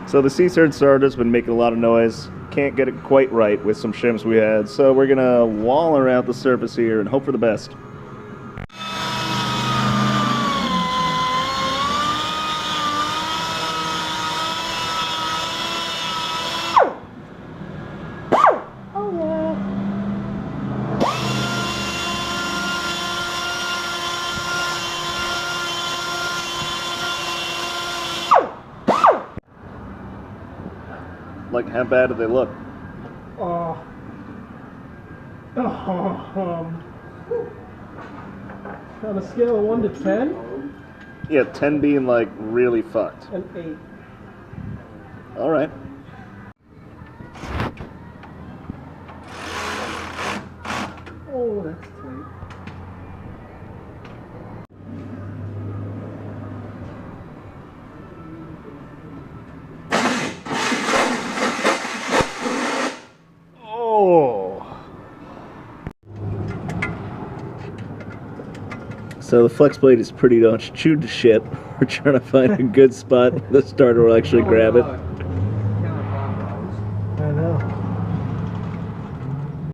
So the C-Turd starter's been making a lot of noise. Can't get it quite right with some shims we had, so we're gonna waller out the surface here and hope for the best. Like, how bad do they look? On a scale of 1 to 10? Yeah, 10 being like really fucked. An 8. Alright. Oh, that's tight. So the flex blade is pretty much chewed to shit. We're trying to find a good spot where the starter will actually grab it.